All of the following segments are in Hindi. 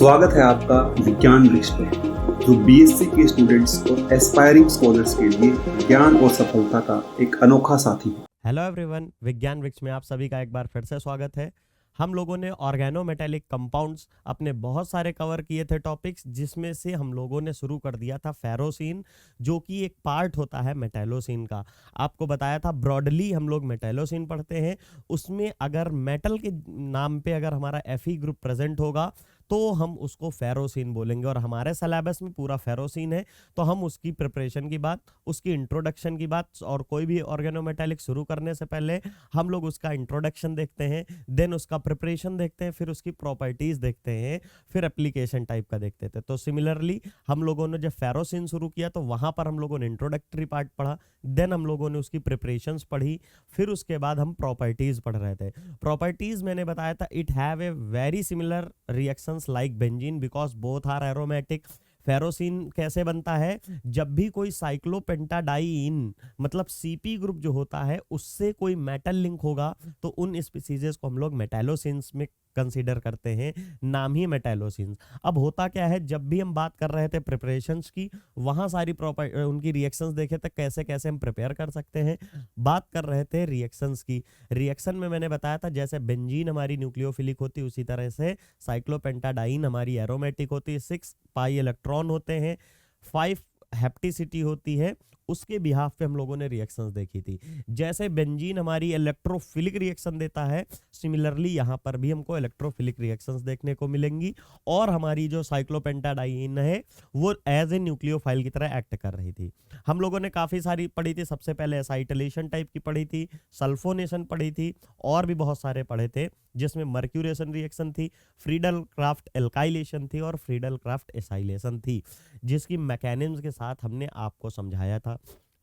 स्वागत है आपका विज्ञान वृक्ष पर, जो बीएससी के स्टूडेंट्स और एस्पायरिंग स्कॉलर्स के लिए ज्ञान और सफलता का एक अनोखा साथी है। हेलो एवरीवन, विज्ञान वृक्ष में आप सभी का एक बार फिर से स्वागत है। हम लोगों ने ऑर्गेनोमेटेलिक कंपाउंड्स अपने बहुत सारे कवर किए थे टॉपिक्स, जिसमें से हम लोगों ने शुरू कर दिया था फेरोसिन, जो कि एक पार्ट होता है मेटेलोसिन का। आपको बताया था ब्रॉडली हम लोग मेटेलोसिन पढ़ते हैं, उसमें अगर मेटल के नाम पे अगर हमारा Fe ग्रुप प्रेजेंट होगा तो हम उसको फेरोसिन बोलेंगे। और हमारे सिलेबस में पूरा फेरोसिन है, तो हम उसकी प्रिपरेशन की बात, उसकी इंट्रोडक्शन की बात, और कोई भी ऑर्गेनोमेटेलिक शुरू करने से पहले हम लोग उसका इंट्रोडक्शन देखते हैं, देन उसका प्रिपरेशन देखते हैं, फिर उसकी प्रॉपर्टीज देखते हैं, फिर एप्लीकेशन टाइप का देखते थे। तो सिमिलरली हम लोगों ने जब फेरोसिन शुरू किया तो वहां पर हम लोगों ने इंट्रोडक्टरी पार्ट पढ़ा, देन हम लोगों ने उसकी प्रिपरेशंस पढ़ी, फिर उसके बाद हम प्रॉपर्टीज पढ़ रहे थे। प्रॉपर्टीज मैंने बताया था, it have a very similar reactions like benzene because both are aromatic. Ferrocene कैसे बनता है? जब भी कोई साइक्लोपेंटाडाइन मतलब सीपी ग्रुप जो होता है उससे कोई मेटल लिंक होगा तो उन स्पीसीजेस को हम लोग मेटालोसिन्स में कंसीडर करते हैं, नाम ही मेटालोसिन्स। अब होता क्या है, जब भी हम बात कर रहे थे प्रिपरेशंस की, वहां सारी प्रॉपर उनकी रिएक्शंस देखे थे कैसे कैसे हम प्रिपेयर कर सकते हैं। बात कर रहे थे रिएक्शंस की। रिएक्शन में मैंने बताया था जैसे बेंजीन हमारी न्यूक्लियोफिलिक होती है, उसी तरह से साइक्लोपेंटाडाइन हमारी एरोमेटिक होती है, 6 पाई इलेक्ट्रॉन होते हैं, 5 हेप्टिसिटी होती है। उसके बिहाफ पे हम लोगों ने रिएक्शंस देखी थी। जैसे बेंजीन हमारी इलेक्ट्रोफिलिक रिएक्शन देता है, सिमिलरली यहाँ पर भी हमको इलेक्ट्रोफिलिक रिएक्शंस देखने को मिलेंगी। और हमारी जो साइक्लोपेंटाडाइन है वो एज ए न्यूक्लियोफाइल की तरह एक्ट कर रही थी। हम लोगों ने काफी सारी पढ़ी थी। सबसे पहले एसाइटिलेशन टाइप की पढ़ी थी, सल्फोनेशन पढ़ी थी, और भी बहुत सारे पढ़े थे, जिसमें मर्क्यूरेशन रिएक्शन थी, फ्रीडल क्राफ्ट एल्काइलेशन थी, और फ्रीडल क्राफ्ट एसाइलेशन थी, जिसकी मैकेनिज्म के साथ हमने आपको समझाया था।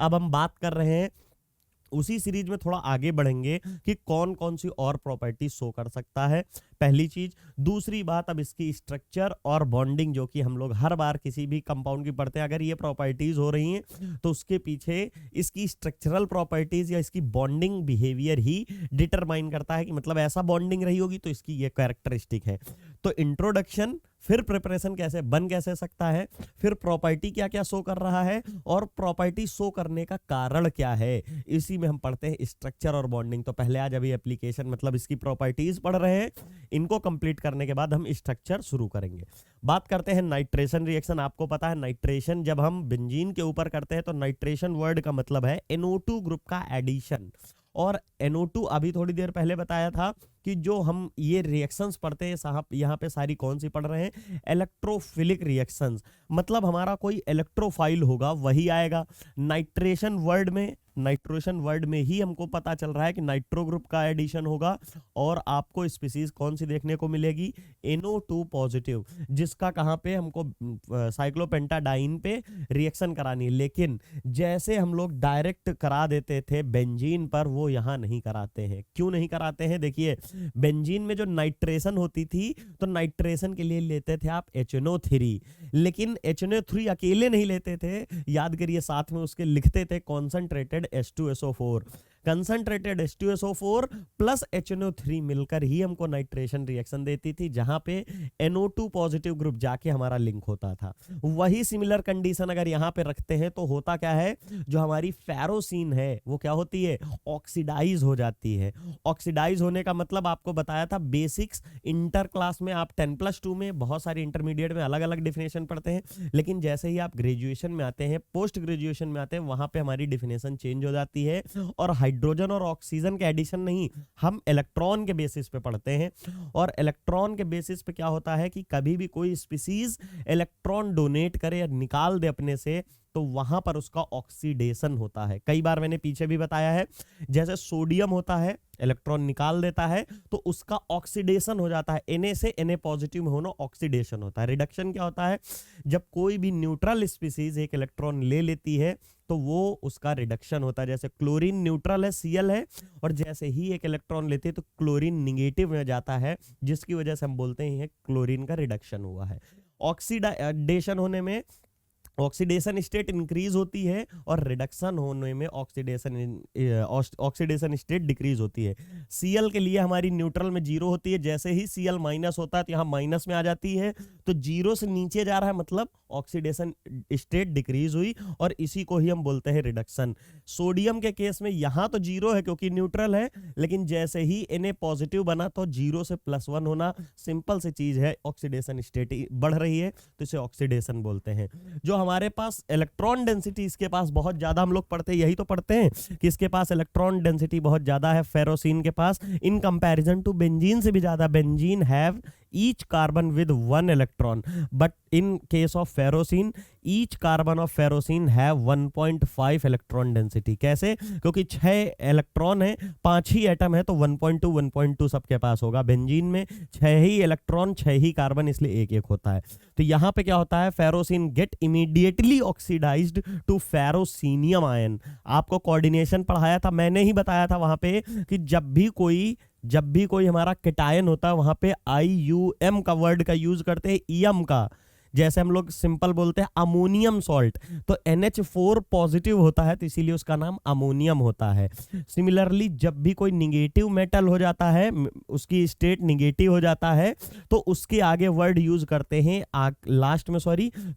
अब हम बात कर रहे हैं, उसी सीरीज में थोड़ा आगे बढ़ेंगे कि कौन कौन सी और प्रॉपर्टी शो कर सकता है, पहली चीज। दूसरी बात, अब इसकी स्ट्रक्चर और बॉन्डिंग, जो कि हम लोग हर बार किसी भी कंपाउंड की पढ़ते हैं, अगर ये प्रॉपर्टीज हो रही हैं तो उसके पीछे इसकी स्ट्रक्चरल प्रॉपर्टीज या इसकी बॉन्डिंग बिहेवियर ही डिटरमाइन करता है कि मतलब ऐसा बॉन्डिंग रही होगी तो इसकी ये कैरेक्टरिस्टिक है। तो इंट्रोडक्शन, फिर प्रिपरेशन कैसे सकता है, फिर प्रॉपर्टी क्या क्या शो कर रहा है, और प्रॉपर्टी शो करने का कारण क्या है, इसी में हम पढ़ते हैं स्ट्रक्चर और बॉन्डिंग। तो पहले आज अभी एप्लीकेशन मतलब इसकी प्रॉपर्टीज पढ़ रहे हैं, इनको कंप्लीट करने के बाद हम स्ट्रक्चर शुरू करेंगे। बात करते हैं नाइट्रेशन रिएक्शन। आपको पता है नाइट्रेशन जब हम बेंजीन के ऊपर करते हैं तो नाइट्रेशन वर्ड का मतलब है NO2 ग्रुप का एडिशन। और NO2 अभी थोड़ी देर पहले बताया था कि जो हम ये रिएक्शंस पढ़ते हैं साहब, यहाँ पे सारी कौन सी पढ़ रहे हैं? Electrophilic reactions. मतलब हमारा कोई इलेक्ट्रोफाइल होगा वही आएगा। नाइट्रेशन वर्ड में ही हमको पता चल रहा है कि नाइट्रो ग्रुप का एडिशन होगा, और आपको स्पीसीज कौन सी देखने को मिलेगी? NO2 पॉजिटिव, जिसका कहाँ पे हमको साइक्लोपेंटाडाइन पे रिएक्शन करानी है। लेकिन जैसे हम लोग डायरेक्ट करा देते थे बेंजीन पर, वो यहाँ नहीं कराते हैं। क्यों नहीं कराते हैं? देखिए, बेंजीन में जो नाइट्रेशन होती थी तो नाइट्रेशन के लिए लेते थे आप HNO3, लेकिन HNO3 अकेले नहीं लेते थे, याद करिए, साथ में उसके लिखते थे concentrated H2SO4। Concentrated H2SO4 plus HNO3 मिलकर ही हमको नाइट्रेशन रिएक्शन देती थी, जहां पे NO2 पॉजिटिव ग्रुप जाके हमारा लिंक होता था। वही सिमिलर कंडीशन अगर यहां पे रखते हैं तो होता क्या है, जो हमारी फेरोसिन है वो क्या होती है? ऑक्सीडाइज हो जाती है। ऑक्सीडाइज होने का मतलब आपको बताया था बेसिक्स। इंटर क्लास में आप 10+2 में, बहुत सारी इंटरमीडिएट में अलग अलग डिफिनेशन पढ़ते हैं, लेकिन जैसे ही आप ग्रेजुएशन में आते हैं, पोस्ट ग्रेजुएशन में आते हैं, वहां पे हमारी डिफिनेशन चेंज हो जाती है। और हाइड्रोजन और ऑक्सीजन के एडिशन नहीं, हम इलेक्ट्रॉन के बेसिस पे पढ़ते हैं। और इलेक्ट्रॉन के बेसिस पे क्या होता है कि कभी भी कोई स्पीसीज इलेक्ट्रॉन डोनेट करे या निकाल दे अपने से, तो वहां पर उसका ऑक्सीडेशन होता है। कई बार मैंने पीछे भी बताया है, जैसे सोडियम होता है, इलेक्ट्रॉन निकाल देता है तो उसका ऑक्सीडेशन हो जाता है। Na से Na पॉजिटिव में होना ऑक्सीडेशन होता है। रिडक्शन क्या होता है? जब कोई भी न्यूट्रल स्पीसीज एक इलेक्ट्रॉन ले लेती है तो वो उसका रिडक्शन होता है। जैसे क्लोरीन न्यूट्रल है, Cl है, और जैसे ही एक इलेक्ट्रॉन लेते हैं तो क्लोरीन निगेटिव में जाता है, जिसकी वजह से हम बोलते हैं क्लोरीन का रिडक्शन हुआ है। ऑक्सीडेशन होने में ऑक्सीडेशन स्टेट इंक्रीज होती है और रिडक्शन होने में ऑक्सीडेशन स्टेट डिक्रीज होती है। Cl के लिए हमारी न्यूट्रल में 0 होती है, जैसे ही Cl माइनस होता है तो यहाँ माइनस में आ जाती है, तो जीरो से नीचे जा रहा है मतलब ऑक्सीडेशन स्टेट डिक्रीज हुई, और इसी को ही हम बोलते हैं रिडक्शन। सोडियम के केस में यहाँ तो जीरो है क्योंकि न्यूट्रल है, लेकिन जैसे ही Na पॉजिटिव बना तो जीरो से +1 होना, सिंपल सी चीज है, ऑक्सीडेशन स्टेट बढ़ रही है तो इसे ऑक्सीडेशन बोलते हैं। जो हमारे पास इलेक्ट्रॉन डेंसिटी इसके पास बहुत ज्यादा, हम लोग पढ़ते यही तो पढ़ते हैं कि इसके पास इलेक्ट्रॉन डेंसिटी बहुत ज्यादा है फेरोसिन के पास, इन कंपैरिजन टू बेंजीन से भी ज्यादा। Benzene have each carbon with 1 electron, but in case of ferrocene each carbon of ferrocene have 1.5 electron density। कैसे? क्योंकि 6 इलेक्ट्रॉन है, 5 ही एटम है, तो 1.2 सबके पास होगा। बेंजीन में 6 ही इलेक्ट्रॉन 6 ही कार्बन, इसलिए एक एक होता है। तो यहाँ पे क्या होता है, ferrocene get immediately oxidized to ferrocenium ion. आपको कोऑर्डिनेशन पढ़ाया था, मैंने ही बताया था वहां पे कि जब भी कोई हमारा केटायन होता है वहां पे IUM का वर्ड का यूज करते हैं, ईएम का। जैसे हम लोग सिंपल बोलते हैं अमोनियम सॉल्ट, तो NH4 पॉजिटिव होता है तो इसीलिए उसका नाम अमोनियम होता है। सिमिलरली जब भी कोई निगेटिव मेटल हो जाता है, उसकी स्टेट निगेटिव हो जाता है, तो उसके आगे वर्ड यूज करते हैं लास्ट में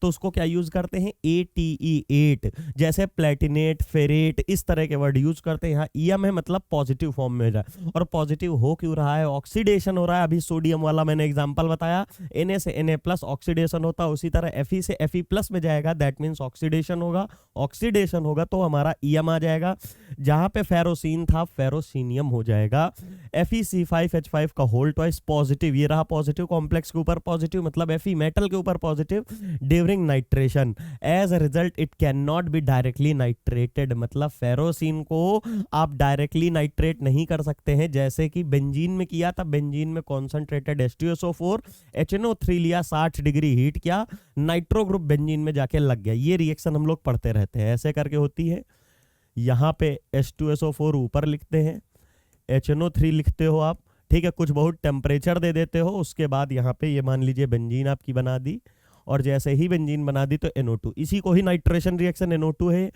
तो उसको क्या यूज करते हैं, ATE8। जैसे प्लेटिनेट, फेरेट, इस तरह के वर्ड यूज करते हैं। यहाँ EM है मतलब पॉजिटिव फॉर्म में हो जाए, और पॉजिटिव हो क्यों रहा है, ऑक्सीडेशन हो रहा है। अभी सोडियम वाला मैंने एग्जाम्पल बताया, Na से Na+ ऑक्सीडेशन होता, उसी तरह Fe से Fe+ में जाएगा, दैट मींस ऑक्सीडेशन होगा तो हमारा EM आ जाएगा। जहां पे फेरोसिन था फेरोसीनियम हो जाएगा। FeC5H5 का होल ट्वाइस पॉजिटिव, ये रहा पॉजिटिव, कॉम्प्लेक्स के ऊपर पॉजिटिव मतलब Fe मेटल के ऊपर positive. During nitration as a result it can not be directly nitrated, मतलब फेरोसिन को आप डायरेक्टली नाइट्रेट नहीं कर सकते हैं, जैसे कि बेंजीन में किया था। बेंजीन में कॉन्सेंट्रेटेड H2SO4 HNO3 लिया, 60 डिग्री हीट किया, नाइट्रो ग्रुप बेंजीन में जाके लग गया। ये रिएक्शन हम लोग पढ़ते रहते हैं, ऐसे करके होती है। यहाँ पे H2SO4 ऊपर लिखते हैं, HNO3 लिखते हो आप, ठीक है, कुछ बहुत टेम्परेचर दे देते हो, उसके बाद यहाँ पे ये मान लीजिए बेंजीन आपकी बना दी, और जैसे ही बेंजीन बना दी तो NO2, इसी को ही नाइट्रेशन रिएक्शन NO2 है,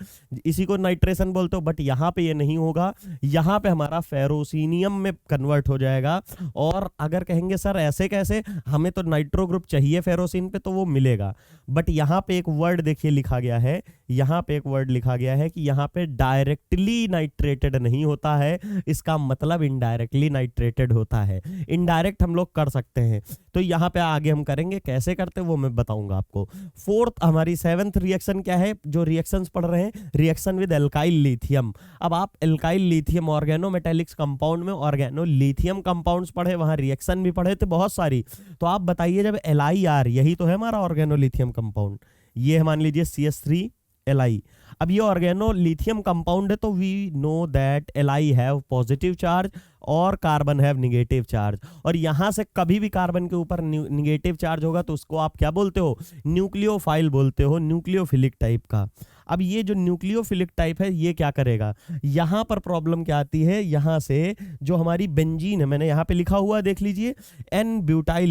इसी को नाइट्रेशन बोलते हो। बट यहाँ पे ये नहीं होगा, यहाँ पे हमारा फेरोसीनियम में कन्वर्ट हो जाएगा। और अगर कहेंगे सर ऐसे कैसे, हमें तो नाइट्रो ग्रुप चाहिए फेरोसिन पे, तो वो मिलेगा। बट यहाँ पे एक वर्ड देखिए लिखा गया है, यहाँ पे एक वर्ड लिखा गया है कि यहाँ पे डायरेक्टली नाइट्रेटेड नहीं होता है, इसका मतलब इनडायरेक्टली नाइट्रेटेड होता है। इनडायरेक्ट हम लोग कर सकते हैं, तो यहाँ पे आगे हम करेंगे, कैसे करते हैं वो मैं बताऊंगा आपको। फोर्थ हमारी 7th रिएक्शन क्या है, जो रिएक्शंस पढ़ रहे हैं, रिएक्शन विद एल्काइल लिथियम। अब आप एल्काइल लिथियम ऑर्गेनोमेटेलिक्स कंपाउंड में ऑर्गेनो लिथियम कंपाउंड्स पढ़े, वहां रिएक्शन भी पढ़े थे बहुत सारी। तो आप बताइए जब LiR, यही तो है हमारा ऑर्गेनो लिथियम कंपाउंड, ये मान लीजिए CH3 Li। अब ये ऑर्गेनो लिथियम कंपाउंड है, तो we know that Li have positive charge और कार्बन हैव निगेटिव चार्ज, और यहां से कभी भी कार्बन के ऊपर निगेटिव चार्ज होगा तो उसको आप क्या बोलते हो, न्यूक्लियोफाइल बोलते हो, न्यूक्लियोफिलिक टाइप का। अब ये जो न्यूक्लियोफिलिक टाइप है ये क्या करेगा, यहां पर प्रॉब्लम क्या आती है, यहां से जो हमारी बेंजीन है, मैंने यहां पे लिखा हुआ देख लीजिए, N ब्यूटाइल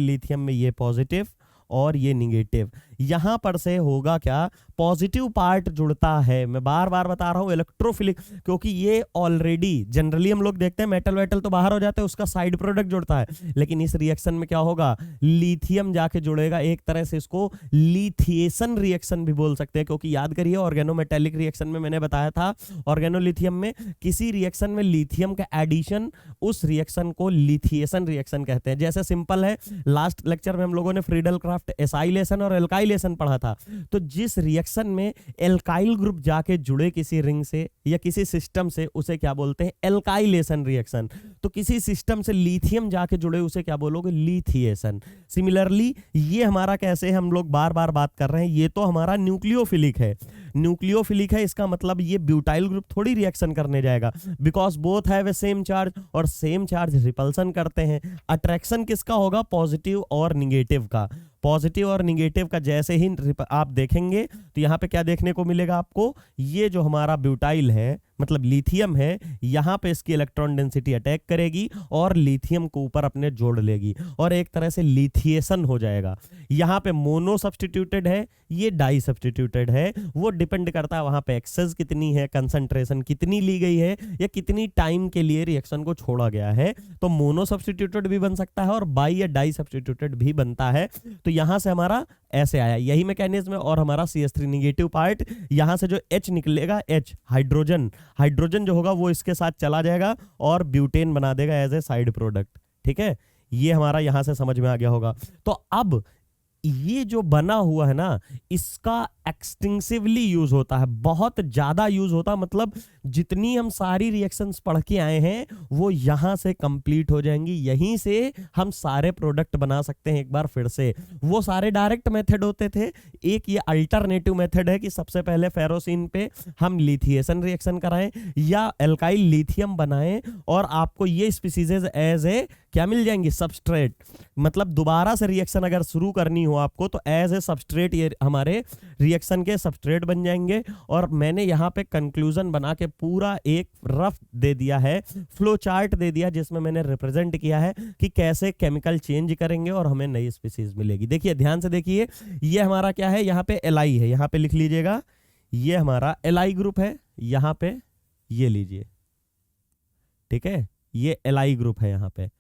लिथियम में ये पॉजिटिव और ये निगेटिव। यहां पर से होगा क्या, पॉजिटिव पार्ट जुड़ता है, मैं बार बार बता रहा हूं इलेक्ट्रोफिलिक, क्योंकि ये ऑलरेडी जनरली हम लोग देखते हैं मेटल वेटल तो बाहर हो जाते हैं, उसका साइड प्रोडक्ट जुड़ता है, लेकिन इस रिएक्शन में क्या होगा, लिथियम जाके जुड़ेगा। एक तरह से इसको लिथिएशन रिएक्शन भी बोल सकते हैं, क्योंकि याद करिए ऑर्गेनोमेटेलिक रिएक्शन में मैंने बताया था, ऑर्गेनोलिथियम में किसी रिएक्शन में लिथियम का एडिशन, उस रिएक्शन को लिथिएशन रिएक्शन कहते हैं। जैसे सिंपल है, लास्ट लेक्चर में हम लोगों ने फ्रीडल क्राफ्ट एसाइलेशन और एल्काइलेशन पढ़ा था, तो जिस रिएक्शन में एल्काइल ग्रुप जाके जुड़े किसी रिंग से या किसी सिस्टम से, उसे क्या बोलते हैं, एल्काइलेशन रिएक्शन। तो किसी सिस्टम से लिथियम जाके जुड़े, उसे क्या बोलोगे, लिथिएशन। सिमिलरली ये हमारा कैसे, हम लोग बार बार बात कर रहे हैं, ये तो हमारा न्यूक्लियोफिलिक है, इसका मतलब ये ब्यूटाइल ग्रुप थोड़ी रिएक्शन करने जाएगा, because both have a same charge, और सेम चार्ज रिपल्सन करते हैं। अट्रैक्शन किसका होगा, पॉजिटिव और निगेटिव का। पॉजिटिव और निगेटिव का जैसे ही आप देखेंगे तो यहाँ पे क्या देखने को मिलेगा आपको, ये जो हमारा ब्यूटाइल है, मतलब लिथियम है, यहाँ पे इसकी इलेक्ट्रॉन डेंसिटी अटैक करेगी और लिथियम को ऊपर अपने जोड़ लेगी और एक तरह से लिथिएशन हो जाएगा। यहाँ पे मोनो सब्स्टिट्यूटेड है, ये डाई सब्स्टिट्यूटेड है, वो डिपेंड करता है वहाँ पे एक्सेस कितनी है, कंसंट्रेशन कितनी ली गई है या कितनी टाइम के लिए रिएक्शन को छोड़ा गया है। तो मोनो सब्स्टिट्यूटेड भी बन सकता है और बाई या डाई सब्स्टिट्यूटेड भी बनता है। तो यहाँ से हमारा ऐसे आया, यही मैकेनिज्म है। और हमारा CH3 निगेटिव पार्ट, यहाँ से जो H निकलेगा, H हाइड्रोजन जो होगा वो इसके साथ चला जाएगा और ब्यूटेन बना देगा एज ए साइड प्रोडक्ट। ठीक है, ये हमारा यहाँ से समझ में आ गया होगा। तो अब ये जो बना हुआ है ना, इसका एक्सटेंसिवली यूज होता है, बहुत ज्यादा यूज होता है। मतलब जितनी हम सारी रिएक्शंस पढ़ के आए हैं वो यहां से कंप्लीट हो जाएंगी, यहीं से हम सारे प्रोडक्ट बना सकते हैं। एक बार फिर से, वो सारे डायरेक्ट मेथड होते थे, एक ये अल्टरनेटिव मेथड है कि सबसे पहले फेरोसिन पे हम लिथिएशन रिएक्शन कराएं या एल्काइल लिथियम बनाएं और आपको ये स्पीसीज एज ए क्या मिल जाएंगी, सबस्ट्रेट। मतलब दोबारा से रिएक्शन अगर शुरू करनी हो आपको तो एज ए सबस्ट्रेट ये हमारे रिएक्शन के सबस्ट्रेट बन जाएंगे। और मैंने यहाँ पे कंक्लूजन बना के पूरा एक रफ दे दिया है, फ्लो चार्ट दे दिया, जिसमें मैंने रिप्रेजेंट किया है कि कैसे केमिकल चेंज करेंगे और हमें नई स्पीसीज मिलेगी। देखिए, ध्यान से देखिए, ये हमारा क्या है, यहाँ पे Li है, यहाँ पे लिख लीजिएगा, ये हमारा Li ग्रुप है, यहाँ पे ये लीजिए। ठीक है, ये Li ग्रुप है यहाँ पे।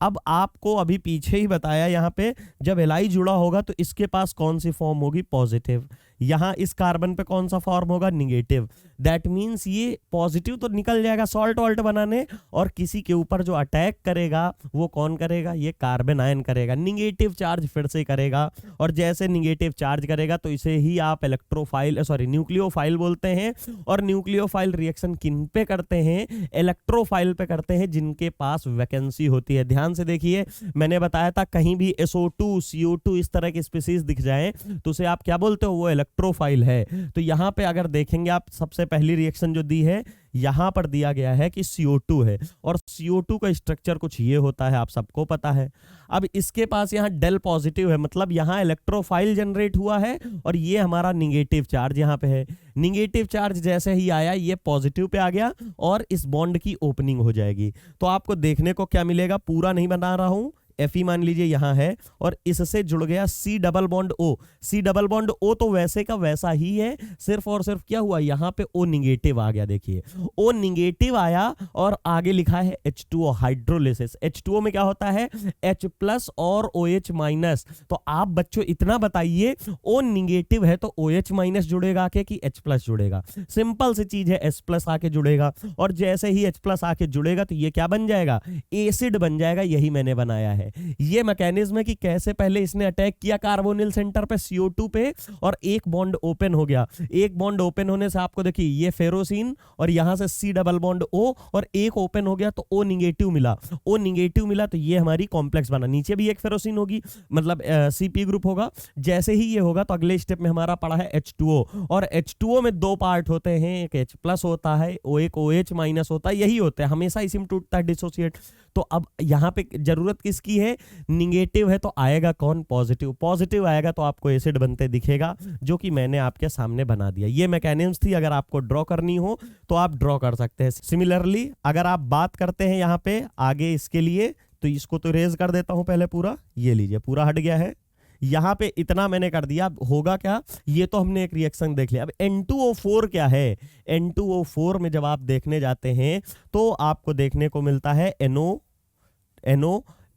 अब आपको अभी पीछे ही बताया, यहाँ पे जब Li जुड़ा होगा तो इसके पास कौन सी फॉर्म होगी, पॉजिटिव। यहाँ इस कार्बन पे कौन सा फॉर्म होगा, निगेटिव। दैट मीन्स ये पॉजिटिव तो निकल जाएगा सॉल्ट वॉल्ट बनाने, और किसी के ऊपर जो अटैक करेगा वो कौन करेगा, ये कार्बन आयन करेगा, निगेटिव चार्ज फिर से करेगा। और जैसे निगेटिव चार्ज करेगा तो इसे ही आप न्यूक्लियोफाइल बोलते हैं। और न्यूक्लियोफाइल रिएक्शन किन पे करते हैं, इलेक्ट्रोफाइल पे करते हैं, जिनके पास वैकेंसी होती है। ध्यान से देखिए, मैंने बताया था कहीं भी SO2 CO2 इस तरह की स्पीसीज दिख जाए तो उसे आप क्या बोलते हो, वो इलेक्ट्रोफाइल है। तो यहाँ पे अगर देखेंगे आप, सबसे पहली रिएक्शन जो दी है यहां पर दिया गया है कि CO2 है, और CO2 का स्ट्रक्चर कुछ ये होता है, आप सबको पता है। अब इसके पास यहाँ डेल पॉजिटिव है, मतलब यहाँ इलेक्ट्रोफाइल जनरेट हुआ है और ये हमारा निगेटिव चार्ज यहाँ पे है। निगेटिव चार्ज जैसे ही आया ये पॉजिटिव पे आ गया और इस बॉन्ड की ओपनिंग हो जाएगी। तो आपको देखने को क्या मिलेगा, पूरा नहीं बना रहा हूं, Fe मान लीजिए यहाँ है और इससे जुड़ गया C double bond O। C double bond O तो वैसे का वैसा ही है, सिर्फ और सिर्फ क्या हुआ, यहाँ पे O निगेटिव आ गया। देखिए, O निगेटिव आया और आगे लिखा है H2O, हाइड्रोलिसिस। H2O में क्या होता है, H प्लस और OH माइनस। तो आप बच्चों इतना बताइए, O निगेटिव है तो OH माइनस जुड़ेगा आके कि H प्लस जुड़ेगा, सिंपल सी चीज है, H प्लस आके जुड़ेगा। और जैसे ही H प्लस आके जुड़ेगा तो ये क्या बन जाएगा, एसिड बन जाएगा। यही मैंने बनाया है। ये मैकेनिज्म है कि कैसे पहले इसने अटैक किया कार्बोनिल सेंटर पे CO2 पे और एक बॉन्ड ओपन हो गया। एक बॉन्ड ओपन होने से आपको देखिए ये फेरोसिन और यहां से C डबल बॉन्ड O और एक ओपन हो गया तो O निगेटिव मिला। O निगेटिव मिला तो ये हमारी कॉम्प्लेक्स बना। नीचे भी एक फेरोसिन होगी, मतलब CP ग्रुप होगा। जैसे ही ये होगा तो अगले स्टेप में हमारा पड़ा है H2O, और H2O में दो पार्ट होते हैं, एक H प्लस होता है, एक OH माइनस होता है। यही होता है, हमेशा इसी में टूटता है, डिसोसिएट। तो अब यहाँ पे जरूरत किसकी है, निगेटिव है तो आएगा कौन, पॉजिटिव। पॉजिटिव आएगा तो आपको एसिड बनते दिखेगा, जो कि मैंने आपके सामने बना दिया। ये मैकेनिज्म थी, अगर आपको ड्रॉ करनी हो तो आप ड्रॉ कर सकते हैं। सिमिलरली अगर आप बात करते हैं यहाँ पे आगे इसके लिए, तो इसको तो रेज कर देता हूं पहले पूरा, ये लीजिए पूरा हट गया है। यहाँ पे इतना मैंने कर दिया, होगा क्या, ये तो हमने एक रिएक्शन देख लिया। अब N2O4 क्या है, N2O4 में जब आप देखने जाते हैं तो आपको देखने को मिलता है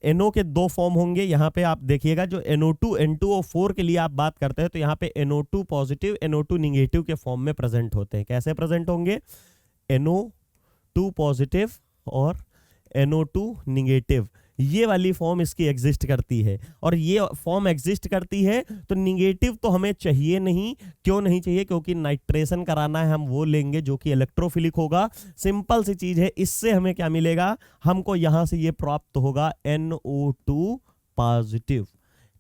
NO के दो फॉर्म होंगे। यहाँ पे आप देखिएगा, जो NO2 N2O4 के लिए आप बात करते हैं तो यहाँ पे NO2 पॉजिटिव NO2 निगेटिव के फॉर्म में प्रेजेंट होते हैं। कैसे प्रेजेंट होंगे, NO2 पॉजिटिव और NO2 निगेटिव, ये वाली फॉर्म इसकी एग्जिस्ट करती है। और ये फॉर्म एग्जिस्ट करती है तो निगेटिव तो हमें चाहिए नहीं। क्यों नहीं चाहिए, क्योंकि नाइट्रेशन कराना है, हम वो लेंगे जो कि इलेक्ट्रोफिलिक होगा। सिंपल सी चीज है, इससे हमें क्या मिलेगा, हमको यहां से ये प्राप्त होगा NO2 पॉजिटिव।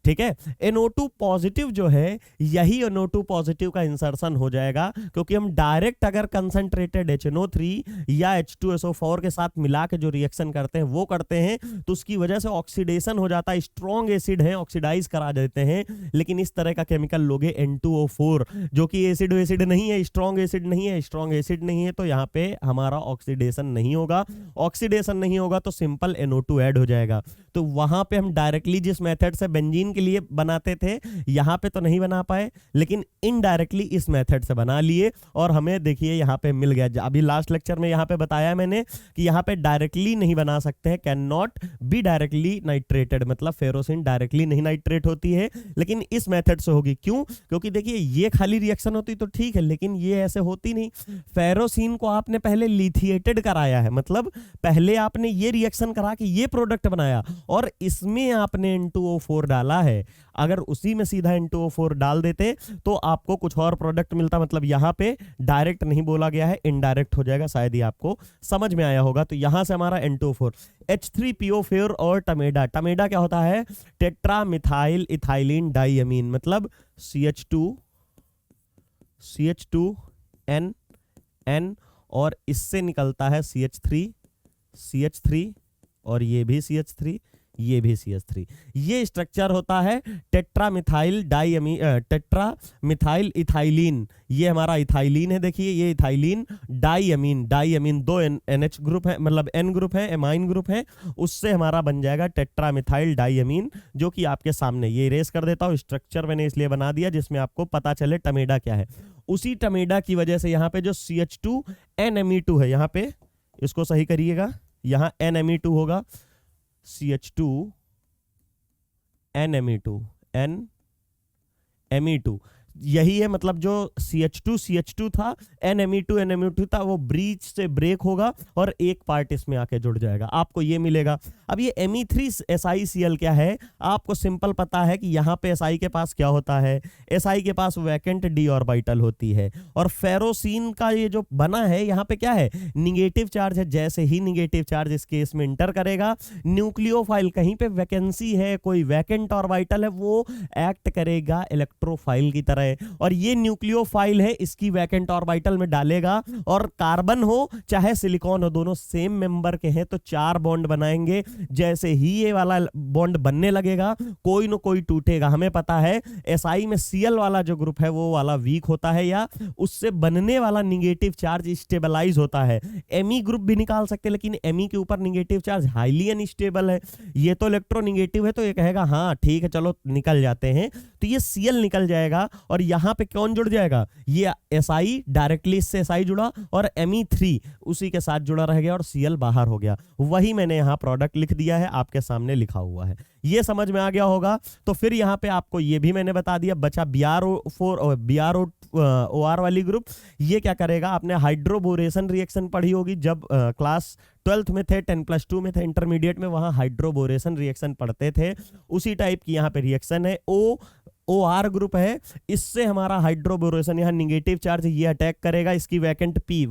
ठीक है। NO2 पॉजिटिव जो है यही NO2 पॉजिटिव का इंसर्शन हो जाएगा, क्योंकि हम डायरेक्ट अगर कंसंट्रेटेड HNO3 या H2SO4 के साथ मिला के जो रिएक्शन करते हैं वो करते हैं, तो उसकी वजह से ऑक्सीडेशन हो जाता है। स्ट्रॉन्ग एसिड है, ऑक्सीडाइज करा देते हैं। लेकिन इस तरह का केमिकल लोगे N2O4 जो कि एसिड एसिड नहीं है, स्ट्रॉन्ग एसिड नहीं है, स्ट्रॉन्ग एसिड नहीं है, तो यहाँ पे हमारा ऑक्सीडेशन नहीं होगा। ऑक्सीडेशन नहीं होगा तो सिंपल NO2 ऐड हो जाएगा। तो वहां पे हम डायरेक्टली जिस मेथड से बेंजीन के लिए बनाते थे यहाँ पे तो नहीं बना पाए, लेकिन इनडायरेक्टली इस मेथड से बना लिए और हमें देखिए यहाँ पे मिल गया। अभी लास्ट लेक्चर में यहाँ पे बताया मैंने कि यहाँ पे डायरेक्टली नहीं बना सकते हैं, can not be directly nitrated, मतलब फेरोसिन डायरेक्टली नहीं नाइट्रेट होती है, लेकिन इस मेथड से होगी। क्यों? क्योंकि देखिए ये खाली रिएक्शन होती तो ठीक है, लेकिन ये ऐसे होती नहीं। फेरोसिन को आपने पहले लिथिएटेड कराया है, मतलब पहले आपने ये रिएक्शन करा के ये प्रोडक्ट बनाया और इसमें आपने N2O4 डाला है। अगर उसी में सीधा N2O4 डाल देते तो आपको कुछ और प्रोडक्ट मिलता। मतलब यहाँ पे डायरेक्ट नहीं बोला गया है, इनडायरेक्ट हो जाएगा। शायद ये आपको समझ में आया होगा। तो यहाँ से हमारा N2O4 H3PO4 और टमेडा। टमेडा क्या होता है? टेट्रा मिथाइल इथाइलिन डाइअमीन, मतलब CH2N और इससे निकलता है CH3 और ये भी CH3, ये भी CH3। ये स्ट्रक्चर होता है टेट्रा मिथाइल इथाइलिन। ये हमारा इथाइलिन है, देखिए ये इथाइलिन डाइअमीन दो NH ग्रुप है, मतलब N ग्रुप है, एमाइन ग्रुप है, उससे हमारा बन जाएगा टेट्रा मिथाइल डाइअमीन, जो कि आपके सामने ये इरेज कर देता हूँ। स्ट्रक्चर मैंने इसलिए बना दिया जिसमें आपको पता चले टमेडा क्या है। उसी टमेडा की वजह से यहाँ पे जो CH2NMe2 है, यहाँ पे इसको सही करिएगा, यहाँ NMe2 होगा, CH2NMe2 यही है। मतलब जो CH2 था, NMe2 था, वो ब्रीच से ब्रेक होगा और एक पार्ट इसमें आके जुड़ जाएगा, आपको ये मिलेगा। अब ये Me3 SiCl क्या है? आपको सिंपल पता है कि यहाँ पे Si के पास क्या होता है? Si के पास वैकेंट d ऑर्बिटल होती है और फेरोसिन का ये जो बना है यहाँ पे क्या है? निगेटिव चार्ज है। जैसे ही निगेटिव चार्ज इस केस में इंटर करेगा, न्यूक्लियोफाइल, कहीं पे वैकेंसी है, कोई वैकेंट ऑर्बिटल है, वो एक्ट करेगा इलेक्ट्रोफाइल की तरह। और ये न्यूक्लियोफाइल है, इसकी वैकेंट ऑर्बिटल में डालेगा और कार्बन हो चाहे सिलिकॉन हो, दोनों सेम मेंबर के हैं तो 4 बॉन्ड बनाएंगे। जैसे ही ये वाला बॉन्ड बनने लगेगा, कोई ना कोई टूटेगा। हमें पता है SI में Cl वाला जो ग्रुप है वो वाला वीक होता है, या उससे बनने वाला निगेटिव चार्ज स्टेबलाइज होता है। Me ग्रुप भी निकाल सकते हैं, लेकिन Me के ऊपर निगेटिव चार्ज हाईली अनस्टेबल है। ये तो इलेक्ट्रोनिगेटिव है, तो ये कहेगा हाँ ठीक है चलो निकल जाते हैं, तो ये Cl निकल जाएगा। और यहां पे कौन जुड़ जाएगा? ये Si डायरेक्टली इससे Si जुड़ा और Me3 उसी के साथ जुड़ा रह गया और Cl बाहर हो गया। वही मैंने यहां प्रोडक्ट लिख दिया है, आपके सामने लिखा हुआ है। ये समझ में आ गया होगा। तो फिर यहाँ पे आपको ये भी मैंने बता दिया, बचा BrO4 और BrOR वाली ग्रुप। ये क्या करेगा? आपने हाइड्रोबोरेशन रिएक्शन पढ़ी होगी जब क्लास 12th में थे, 10+2 में थे, इंटरमीडिएट में, वहां हाइड्रोबोरेशन रिएक्शन पढ़ते थे। उसी टाइप की यहाँ पे रिएक्शन है। OR ग्रुप है, इससे हमारा हाइड्रोबोरेशन, यहाँ निगेटिव चार्ज ये अटैक करेगा, इसकी वैकेंट P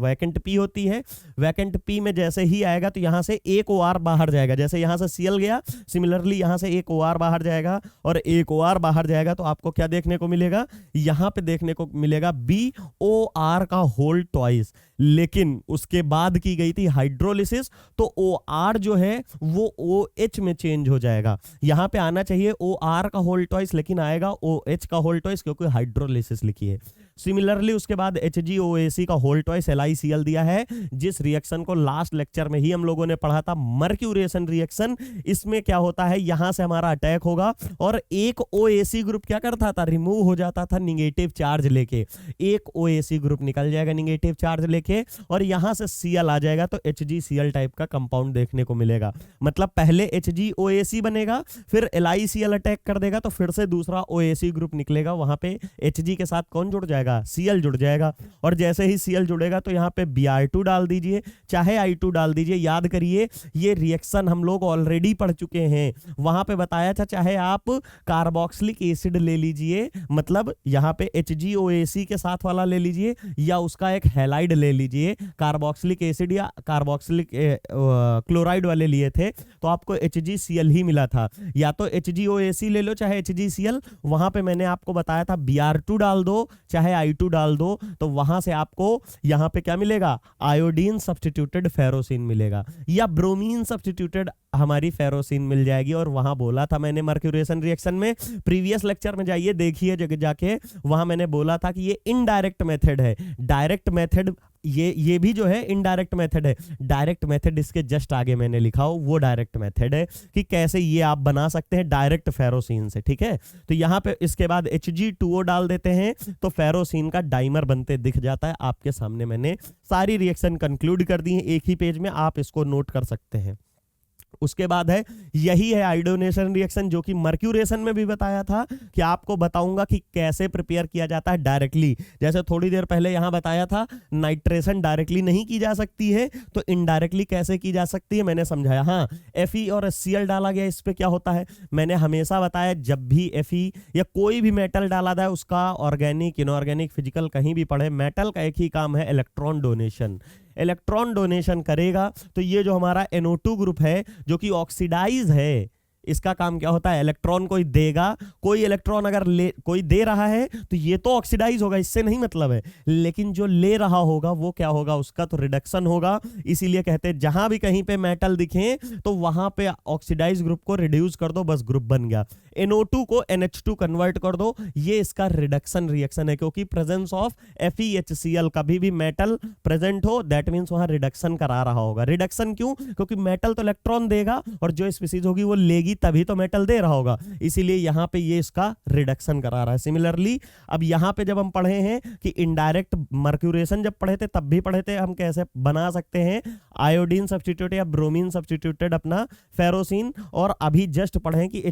होती है। वैकेंट P में जैसे ही आएगा तो यहाँ से एक OR बाहर जाएगा। जैसे यहाँ से Cl गया, सिमिलरली यहाँ से एक OR बाहर जाएगा और एक OR बाहर जाएगा, तो आपको क्या देखने को मिलेगा? यहाँ पे देखने को मिलेगा BOR का होल ट्वाइस। लेकिन उसके बाद की गई थी हाइड्रोलिसिस, तो OR जो है वो OH में चेंज हो जाएगा। यहाँ पे आना चाहिए OR का होल ट्वाइस, लेकिन आएगा OH का होल ट्वाइस, क्योंकि हाइड्रोलिसिस लिखी है। सिमिलरली उसके बाद HgOAc का होल ट्वाइस LiCl दिया है, जिस रिएक्शन को लास्ट लेक्चर में ही हम लोगों ने पढ़ा था, मर्क्यूरेशन रिएक्शन। इसमें क्या होता है? यहां से हमारा अटैक होगा और एक OAc ग्रुप क्या करता था? रिमूव हो जाता था निगेटिव चार्ज लेके। एक OAc ग्रुप निकल जाएगा निगेटिव चार्ज लेके और यहां से Cl आ जाएगा, तो HgCl टाइप का कंपाउंड देखने को मिलेगा। मतलब पहले HgOAc बनेगा, फिर LiCl अटैक कर देगा, तो फिर से दूसरा OAc ग्रुप निकलेगा। वहां पे Hg के साथ कौन जुड़ जाएगा? जाएगा, Cl जुड़ जाएगा। और जैसे ही Cl जुड़ेगा तो यहाँ पे Br2 डाल दीजिए, चाहे I2 डाल दीजिए। याद करिए ये रिएक्शन हम लोग ऑलरेडी पढ़ चुके हैं, वहां पे बताया था। चाहे आप कार्बोक्सिलिक एसिड ले लीजिए, मतलब यहाँ पे HgOAC के साथ वाला ले लीजिए, या उसका एक हैलाइड ले लीजिए। कार्बोक्सिलिक एसिड या कार्बोक्सिलिक क्लोराइड वाले लिए थे तो आपको HgCl ही मिला था। या तो HgOAC ले लो चाहे HgCl, वहां पे मैंने आपको बताया था Br2 डाल दो चाहे I2 डाल दो, तो वहां से आपको यहाँ पे क्या मिलेगा, आयोडीन सब्स्टिट्यूटेड फेरोसिन मिलेगा, या ब्रोमीन सब्स्टिट्यूटेड हमारी फेरोसिन मिल जाएगी। और वहां बोला था मैंने मर्क्यूरेशन रिएक्शन में, प्रीवियस लेक्चर में जाइए देखिए जाके, वहां मैंने बोला था कि ये इनडायरेक्ट मेथड है। डायरेक्ट मेथड ये भी जो है इनडायरेक्ट मेथड है। डायरेक्ट मेथड इसके जस्ट आगे मैंने लिखा हो, वो डायरेक्ट मेथड है कि कैसे ये आप बना सकते हैं डायरेक्ट फेरोसिन से, ठीक है। तो यहाँ पे इसके बाद Hg2O डाल देते हैं तो फेरोसिन का डाइमर बनते दिख जाता है आपके सामने। मैंने सारी रिएक्शन कंक्लूड कर दी है एक ही पेज में, आप इसको नोट कर सकते हैं। उसके बाद है, यही है आयोडीनेशन रिएक्शन जो कि मर्क्यूरेशन में भी बताया था कि आपको बताऊंगा कि कैसे प्रिपेयर किया जाता है डायरेक्टली। जैसे थोड़ी देर पहले यहां बताया था नाइट्रेशन डायरेक्टली नहीं की जा सकती है, तो इनडायरेक्टली कैसे की जा सकती है मैंने समझाया। हाँ, Fe और HCl डाला गया, इस पे क्या होता है मैंने हमेशा बताया, जब भी Fe या कोई भी मेटल डाला जाए उसका ऑर्गेनिक इनऑर्गेनिक फिजिकल कहीं भी पढ़े, मेटल का एक ही काम है इलेक्ट्रॉन डोनेशन। इलेक्ट्रॉन डोनेशन करेगा तो ये जो हमारा NO2 ग्रुप है जो कि ऑक्सीडाइज है, इसका काम क्या होता है, इलेक्ट्रॉन कोई देगा। कोई इलेक्ट्रॉन अगर कोई दे रहा है तो ये तो ऑक्सीडाइज होगा, इससे नहीं मतलब है, लेकिन जो ले रहा होगा वो क्या होगा, उसका तो रिडक्शन होगा। इसीलिए कहते हैं जहां भी कहीं पे मेटल दिखे तो वहां पे ऑक्सीडाइज ग्रुप को रिड्यूस कर दो, बस ग्रुप बन गया। NO2 को NH2 कन्वर्ट कर दो, ये इसका रिडक्शन रिएक्शन है। क्योंकि प्रेजेंस ऑफ FeHCl, कभी भी मेटल प्रेजेंट हो दैट मींस वहां रिडक्शन करा रहा होगा। रिडक्शन क्यों, क्योंकि मेटल तो इलेक्ट्रॉन देगा और जो स्पीसीज होगी वो लेगी, तभी तो मेटल दे रहा होगा, इसीलिए यहां पे ये इसका रिडक्शन करा रहा है। सिमिलरली अब यहां पे जब हम पढ़े हैं कि इनडायरेक्ट मर्क्यूरेशन जब पढ़े थे तब भी पढ़े थे हम कैसे बना सकते हैं आयोडीन सब्स्टिट्यूट या ब्रोमीन सब्स्टिट्यूटेड अपना फेरोसिन, और अभी जस्ट पढ़े कि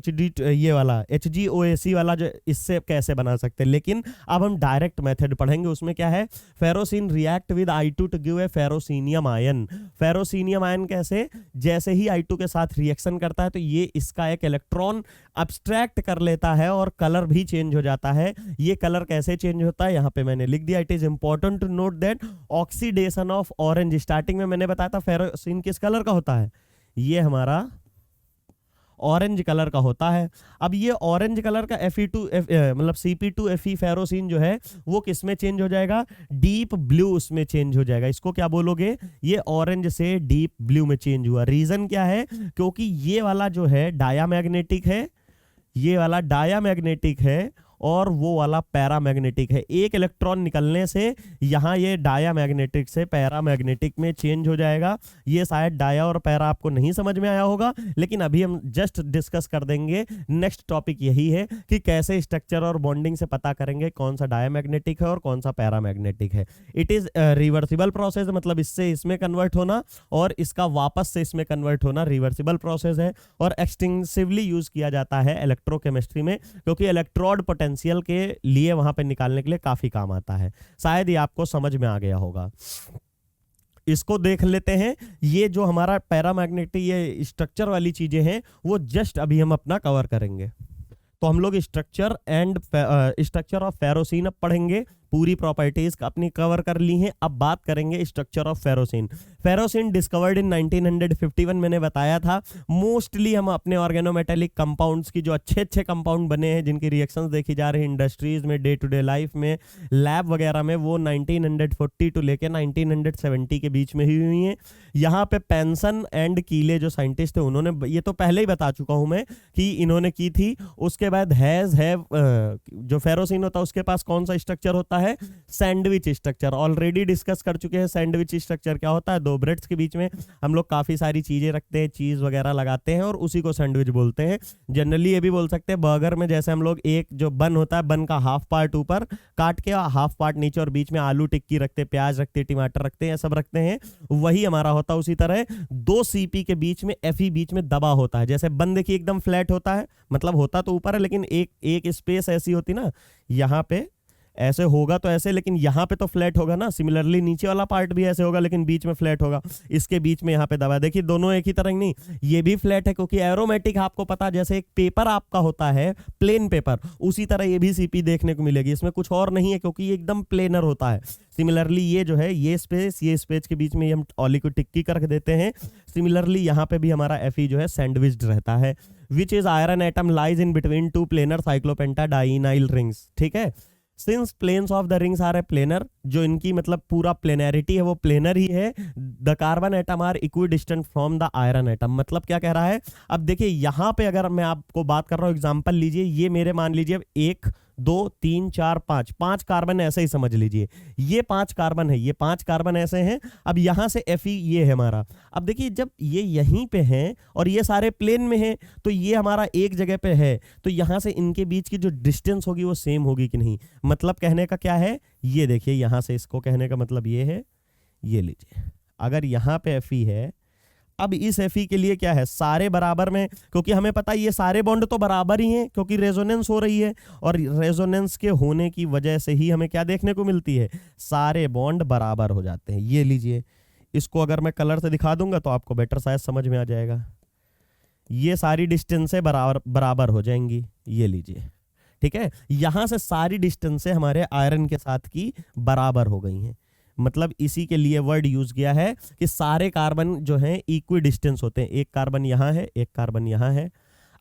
ये वाला HgOAC वाला जो इससे कैसे बना सकते हैं। लेकिन अब हम डायरेक्ट मेथड पढ़ेंगे, उसमें क्या है, ferrocene react with I2 to give a ferrocenium ion. Ferrocenium ion कैसे, जैसे ही I2 के साथ रिएक्शन करता है तो ये इसका एक इलेक्ट्रॉन अब्स्ट्रैक्ट कर लेता है और कलर भी चेंज हो जाता है। ये कलर कैसे चेंज होता है यहाँ पे मैंने लिख दिया, it is important to note that oxidation of orange. Starting में मैंने बताया था फेरोसिन किस कलर का होता है, ये हमारा ऑरेंज कलर का होता है। अब ये ऑरेंज कलर का मतलब Cp2Fe फेरोसिन जो है वो किस में चेंज हो जाएगा, डीप ब्लू उसमें चेंज हो जाएगा। इसको क्या बोलोगे, ये ऑरेंज से डीप ब्लू में चेंज हुआ। रीजन क्या है, क्योंकि ये वाला जो है डायामैग्नेटिक है, ये वाला डायामैग्नेटिक है और वो वाला पैरामैग्नेटिक है। एक इलेक्ट्रॉन निकलने से यहाँ ये डायामैग्नेटिक से पैरामैग्नेटिक में चेंज हो जाएगा। ये शायद डाया और पैरा आपको नहीं समझ में आया होगा, लेकिन अभी हम जस्ट डिस्कस कर देंगे। नेक्स्ट टॉपिक यही है कि कैसे स्ट्रक्चर और बॉन्डिंग से पता करेंगे कौन सा डायामैग्नेटिक है और कौन सा पैरामैग्नेटिक है। इट इज रिवर्सिबल प्रोसेस, मतलब इससे इसमें कन्वर्ट होना और इसका वापस से इसमें कन्वर्ट होना रिवर्सिबल प्रोसेस है और एक्सटेंसिवली यूज किया जाता है इलेक्ट्रोकेमिस्ट्री में, क्योंकि इलेक्ट्रोड पोटेंशियल के लिए वहां पे निकालने के लिए काफी काम आता है। शायद ये आपको समझ में आ गया होगा। इसको देख लेते हैं। ये जो हमारा पैरामैग्नेटिक ये स्ट्रक्चर वाली चीजें हैं वो जस्ट अभी हम अपना कवर करेंगे। तो हम लोग स्ट्रक्चर ऑफ फेरोसिन अब पढ़ेंगे, पूरी प्रॉपर्टीज अपनी कवर कर ली हैं। अब बात करेंगे structure of ferrocene. Ferrocene discovered in 1951 मैंने बताया था। मोस्टली हम अपने ऑर्गेनोमेटेलिक कंपाउंड्स की जो अच्छे अच्छे कंपाउंड बने हैं, जिनकी रिएक्शंस देखी जा रही है इंडस्ट्रीज में, डे टू डे लाइफ में, लैब वगैरह में, वो 1940 टू लेके 1970 के बीच में ही हुई हैं। यहाँ पे पेंसन एंड कीले जो साइंटिस्ट थे उन्होंने, ये तो पहले ही बता चुका हूं मैं कि इन्होंने की थी। उसके बाद जो फेरोसिन होता है उसके पास कौन सा स्ट्रक्चर होता है, सैंडविच स्ट्रक्चर। ऑलरेडी डिस्कस कर चुके हैं सैंडविच स्ट्रक्चर क्या होता है। दो ब्रेड्स के बीच में हम लोग काफी सारी चीजें रखते हैं, चीज वगैरह लगाते हैं और उसी को सैंडविच बोलते हैं। जनरली ये भी बोल सकते हैं बर्गर में जैसे हम लोग एक जो बन होता है, बन का हाफ पार्ट ऊपर काट के हाफ पार्ट नीचे और बीच में आलू टिक्की रखते हैं, प्याज रखते हैं, टमाटर रखते हैं, सब रखते हैं, वही हमारा होता है। उसी तरह दो सीपी के बीच में Fe बीच में दबा होता है। जैसे बन देखिए एकदम फ्लैट होता है, मतलब होता तो ऊपर है लेकिन एक स्पेस ऐसी होती ना, यहाँ पे ऐसे होगा तो ऐसे, लेकिन यहाँ पे तो फ्लैट होगा ना। सिमिलरली नीचे वाला पार्ट भी ऐसे होगा लेकिन बीच में फ्लैट होगा, इसके बीच में यहाँ पे दबा, देखिए दोनों एक ही तरह नहीं, ये भी फ्लैट है क्योंकि एरोमेटिक आपको पता, जैसे एक पेपर आपका होता है प्लेन पेपर, उसी तरह ये भी सीपी देखने को मिलेगी। इसमें कुछ और नहीं है क्योंकि ये एकदम प्लेनर होता है। सिमिलरली ये जो है ये स्पेस के बीच में ये हम ऑली को टिक्की कर देते हैं। सिमिलरली यहाँ पे भी हमारा Fe जो है सैंडविच्ड रहता है। Which is iron atom lies in between two planar cyclopentadienyl rings, ठीक है। Since planes of the rings are a planar, जो इनकी मतलब पूरा प्लेनैरिटी है वो प्लेनर ही है। The carbon atom are equidistant from the iron atom, मतलब क्या कह रहा है। अब देखिए यहाँ पे अगर मैं आपको बात कर रहा हूँ, एग्जांपल लीजिए, ये मेरे मान लीजिए 1 2 3 4 5 कार्बन ऐसे ही समझ लीजिए, ये 5 कार्बन है, ये 5 कार्बन ऐसे हैं। अब यहाँ से Fe ये है हमारा। अब देखिए जब ये यहीं पे हैं और ये सारे प्लेन में हैं तो ये हमारा एक जगह पे है, तो यहाँ से इनके बीच की जो डिस्टेंस होगी वो सेम होगी कि नहीं। मतलब कहने का क्या है, ये देखिए यहाँ से इसको कहने का मतलब ये है, ये लीजिए अगर यहाँ पे Fe है, अब इस Fe के लिए क्या है, सारे बराबर में, क्योंकि हमें पता है ये सारे बॉन्ड तो बराबर ही हैं क्योंकि रेजोनेंस हो रही है, और रेजोनेंस के होने की वजह से ही हमें क्या देखने को मिलती है, सारे बॉन्ड बराबर हो जाते हैं। ये लीजिए, इसको अगर मैं कलर से दिखा दूंगा तो आपको बेटर शायद समझ में आ जाएगा। ये सारी डिस्टेंसें बराबर हो जाएंगी, ये लीजिए, ठीक है। यहां से सारी डिस्टेंसें हमारे आयरन के साथ की बराबर हो गई हैं। मतलब इसी के लिए वर्ड यूज किया है कि सारे कार्बन जो हैं इक्वी डिस्टेंस होते हैं। एक कार्बन यहाँ है, एक कार्बन यहाँ है।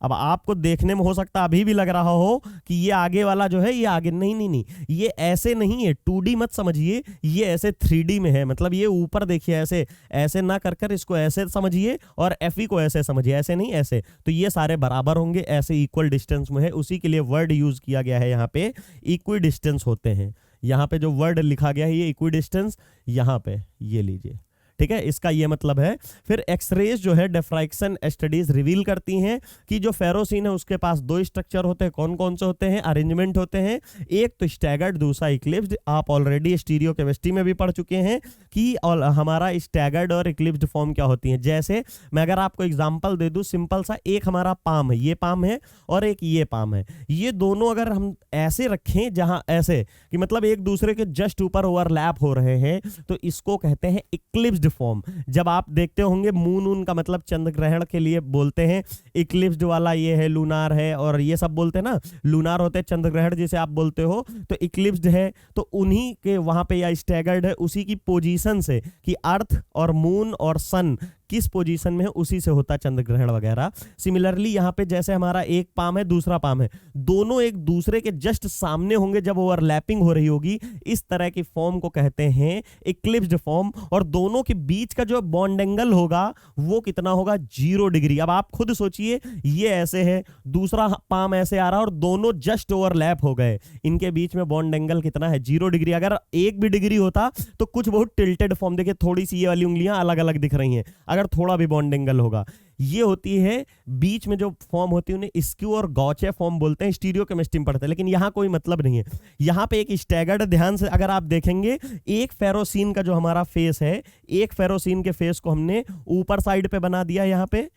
अब आपको देखने में हो सकता है अभी भी लग रहा हो कि ये आगे वाला जो है ये आगे, नहीं, ये ऐसे नहीं है। 2D मत समझिए, ये ऐसे 3D में है। मतलब ये ऊपर देखिए, ऐसे ऐसे ना कर कर इसको ऐसे समझिए और Fe को ऐसे समझिए, ऐसे नहीं ऐसे। तो ये सारे बराबर होंगे, ऐसे इक्वल डिस्टेंस में है। उसी के लिए वर्ड यूज किया गया है यहाँ पे, इक्वी डिस्टेंस होते हैं। यहाँ पे जो वर्ड लिखा गया है ये इक्वी डिस्टेंस, यहाँ पे ये लीजिए, ठीक है। इसका ये मतलब है। फिर एक्सरेज जो है डिफ्रैक्शन स्टडीज रिवील करती हैं कि जो फेरोसिन है उसके पास 2 स्ट्रक्चर होते हैं। कौन कौन से होते हैं, अरेंजमेंट होते हैं। एक तो स्टैगर्ड, दूसरा इक्लिप्स्ड। आप ऑलरेडी स्टीरियो केमिस्ट्री में भी पढ़ चुके हैं कि हमारा स्टैगर्ड और इक्लिप्स्ड फॉर्म क्या होती है। जैसे मैं अगर आपको एग्जांपल दे दूं सिंपल सा, एक हमारा पाम है, ये पाम है और एक ये पाम है। ये दोनों अगर हम ऐसे रखें, जहां ऐसे कि मतलब एक दूसरे के जस्ट ऊपर ओवरलैप हो रहे हैं, तो इसको कहते हैं इक्लिप्स्ड फॉर्म। जब आप देखते होंगे मून का मतलब चंद्र ग्रहण के लिए बोलते हैं, इक्लिप्स्ड वाला ये है, लूनार है, और ये सब बोलते हैं ना, लूनार होते हैं चंद्र ग्रहण जिसे आप बोलते हो, तो इक्लिप्स्ड है। तो उन्हीं के वहां पे या स्टैगर्ड है, उसी की पोजीशन से कि अर्थ और मून और सन किस पोजीशन में है उसी से होता चंद्र ग्रहण वगैरह। सिमिलरली यहाँ पे जैसे हमारा एक पाम है, दूसरा पाम है, दोनों एक दूसरे के जस्ट सामने होंगे जब ओवरलैपिंग हो रही होगी। इस तरह की फॉर्म को कहते हैं इक्लिप्स्ड फॉर्म। और दोनों के बीच का जो बॉन्ड एंगल होगा वो कितना होगा, 0 डिग्री। अब आप खुद सोचिए, ये ऐसे है, दूसरा पाम ऐसे आ रहा है और दोनों जस्ट ओवरलैप हो गए, इनके बीच में बॉन्ड एंगल कितना है, 0 डिग्री। अगर 1 भी डिग्री होता तो कुछ बहुत टिल्टेड फॉर्म, देखिए थोड़ी सी ये वाली उंगलियां अलग अलग दिख रही हैं, अगर थोड़ा भी बॉन्ड एंगल होगा। ये होती है बीच में जो फॉर्म होती है उन्हें स्क्यू और गॉचे फॉर्म बोलते हैं, स्टीरियो केमिस्ट्री में पढ़ते हैं। लेकिन यहां कोई मतलब नहीं है। यहां पे एक स्टैगर्ड, ध्यान से अगर आप देखेंगे, एक फेरोसिन का जो हमारा फेस है, एक फेरोसिन के फेस को हमने ऊपर साइड पे बना दिया। यहां पे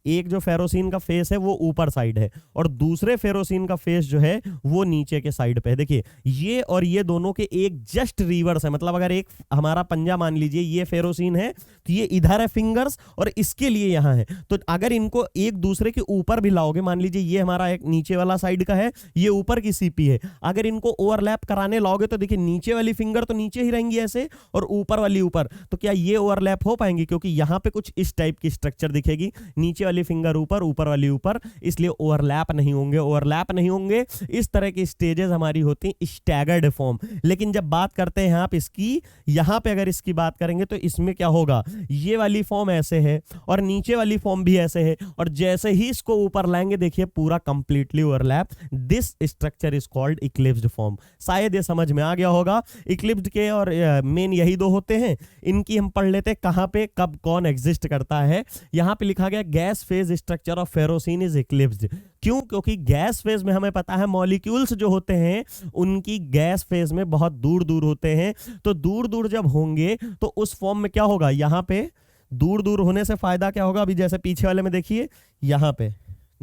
एक जो फेरोसिन का फेस है वो ऊपर साइड है और दूसरे फेरोसिन का फेस जो है वो नीचे के साइड पे है। देखिए ये और ये दोनों के एक जस्ट रिवर्स है। मतलब अगर एक हमारा पंजा मान लीजिए, ये फेरोसिन है तो ये इधर है फिंगर्स और इसके लिए यहाँ है। तो अगर इनको एक दूसरे के ऊपर भी लाओगे, मान लीजिए ये हमारा एक नीचे वाला साइड का है, ये ऊपर की सीपी है, अगर इनको ओवरलैप कराने लाओगे तो देखिए नीचे वाली फिंगर तो नीचे ही रहेंगी ऐसे और ऊपर वाली ऊपर। तो क्या ये ओवरलैप हो पाएंगी? क्योंकि यहाँ पे कुछ इस टाइप की स्ट्रक्चर दिखेगी, नीचे वाली फिंगर ऊपर, ऊपर वाली ऊपर, इसलिए ओवरलैप नहीं होंगे। ओवरलैप नहीं होंगे, इस तरह की स्टेजेस हमारी होती हैं स्टैगर्ड फॉर्म। लेकिन जब बात करते हैं आप इसकी, यहां पे अगर इसकी बात करेंगे तो इसमें क्या होगा, ये वाली फॉर्म ऐसे है और नीचे वाली फॉर्म भी ऐसे है, और जैसे ही इसको ऊपर लाएंगे देखिए पूरा completely overlap. This structure is called eclipsed form. शायद ये समझ में आ गया होगा। इक्लिप्स्ड के और मेन यही दो होते हैं। इनकी हम पढ़ लेते हैं कहां पे कब कौन एग्जिस्ट करता है। यहां पे लिखा गया gas phase structure of ferrocene is eclipsed. क्यों? क्योंकि गैस फेज में हमें पता है मॉलिक्यूल्स जो होते हैं उनकी गैस फेज में बहुत दूर दूर होते हैं। तो दूर दूर जब होंगे तो उस फॉर्म में क्या होगा, यहां पे दूर दूर होने से फायदा क्या होगा, अभी जैसे पीछे वाले में देखिए, यहां पे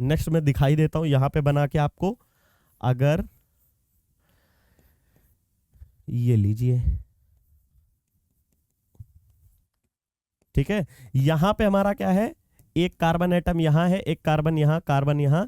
नेक्स्ट में दिखाई देता हूं, यहां पे बना के आपको, अगर ये लीजिए, ठीक है। यहां पे हमारा क्या है, एक कार्बन एटम यहां है, एक कार्बन यहां, कार्बन यहां,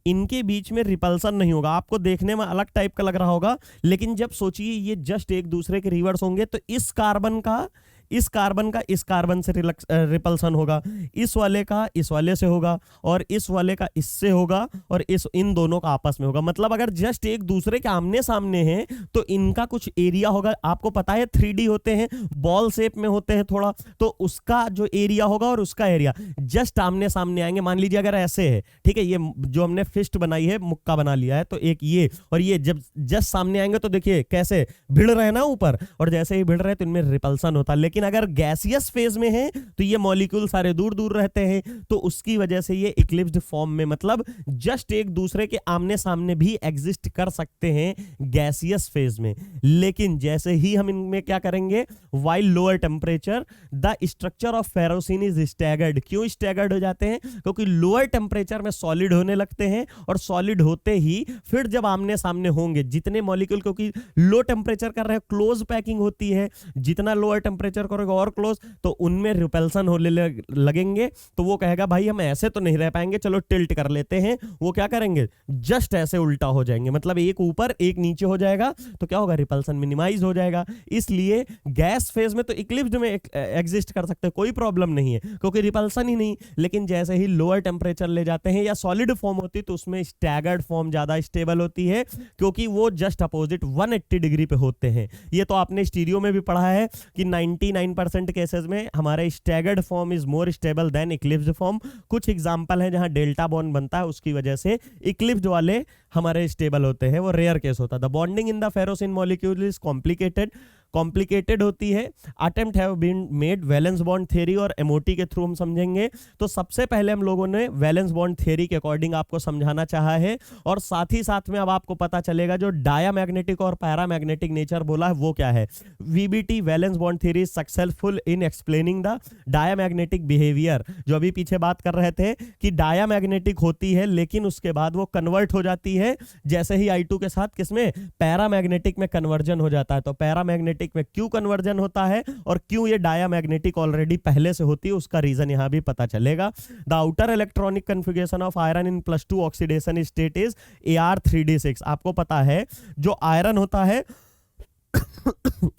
इनके बीच में रिपल्सन नहीं होगा। आपको देखने में अलग टाइप का लग रहा होगा, लेकिन जब सोचिए ये जस्ट एक दूसरे के रिवर्स होंगे तो इस कार्बन का इस कार्बन से रिपल्सन होगा, इस वाले का इस वाले से होगा, और इस वाले का इससे होगा, और इन दोनों का आपस में होगा। मतलब अगर जस्ट एक दूसरे के आमने सामने हैं तो इनका कुछ एरिया होगा। आपको पता है 3D होते हैं, बॉल शेप में होते हैं थोड़ा, तो उसका जो एरिया होगा और उसका एरिया जस्ट आमने सामने आएंगे। मान लीजिए अगर ऐसे है, ठीक है, ये जो हमने फिस्ट बनाई है, मुक्का बना लिया है, तो एक ये और ये जब जस्ट सामने आएंगे तो देखिए कैसे भिड़ रहे हैं ना ऊपर, और जैसे ही भिड़ रहे हैं तो इनमें रिपल्सन होता है। लेकिन अगर गैसियस फेज में है तो ये मॉलिक्यूल सारे दूर दूर रहते हैं, तो उसकी वजह से ये इक्लिप्स्ड फॉर्म में, मतलब जस्ट एक दूसरे के आमने सामने भी एग्जिस्ट कर सकते हैं गैसियस फेज में। लेकिन जैसे ही हम इनमें क्या करेंगे, while lower temperature the structure of ferrocene is staggered. क्यों स्टैगर्ड हो जाते हैं? क्योंकि लोअर टेम्परेचर में सॉलिड होने लगते हैं, और सॉलिड होते ही फिर जब आमने सामने होंगे जितने मॉलिक्यूल, क्योंकि लो टेम्परेचर कर रहे हैं, क्लोज पैकिंग होती है, जितना लोअर टेम्परेचर करोगे और क्लोज, तो उनमें रिपल्सन होने लगेंगे। तो वो कहेगा भाई हम ऐसे तो नहीं रह पाएंगे, चलो टिल्ट कर लेते हैं। वो क्या करेंगे, जस्ट ऐसे उल्टा हो जाएंगे, मतलब एक ऊपर एक नीचे हो जाएगा, तो क्या होगा, रिपल्सन मिनिमाइज हो जाएगा। इसलिए गैस फेज में तो इक्लिप्स्ड में एग्जिस्ट कर सकते हैं, कोई प्रॉब्लम नहीं है क्योंकि रिपल्सन ही नहीं। लेकिन जैसे ही लोअर टेम्परेचर ले जाते हैं या सॉलिड फॉर्म होती है तो उसमें स्टैगर्ड फॉर्म ज्यादा स्टेबल होती है, क्योंकि वो जस्ट अपोजिट 180 डिग्री पे होते हैं। ये तो आपने स्टीरियो में भी पढ़ा है कि 99% केसेस में हमारे staggered form is more stable then eclipsed form. कुछ एग्जांपल है जहां डेल्टा बॉन्ड बनता है, उसकी वजह से इक्लिप्स्ड वाले हमारे स्टेबल होते हैं, वो रेयर केस होता है। The bonding in the ferrocene molecule is complicated होती है। Attempt have been made valence bond theory और एमओटी के थ्रू हम समझेंगे। तो सबसे पहले हम लोगों ने वैलेंस बॉन्ड थ्योरी के अकॉर्डिंग आपको समझाना चाहा है, और साथ ही साथ में अब आपको पता चलेगा जो डायामैग्नेटिक और पैरामैग्नेटिक नेचर बोला है वो क्या है। VBT valence bond theory successful in explaining the diamagnetic behaviour. जो अभी पीछे बात कर रहे थे कि डायामैग्नेटिक होती है लेकिन उसके बाद वो कन्वर्ट हो जाती है, जैसे ही I2 के साथ किसमें, पैरामैग्नेटिक में कन्वर्जन हो जाता है। तो पैरामैग्नेटिक में क्यों कन्वर्जन होता है और क्यों ये डायामैग्नेटिक ऑलरेडी पहले से होती है, उसका रीजन यहां भी पता चलेगा। The outer electronic configuration of iron in +2 oxidation state is Ar3d6। आपको पता है जो आयरन होता है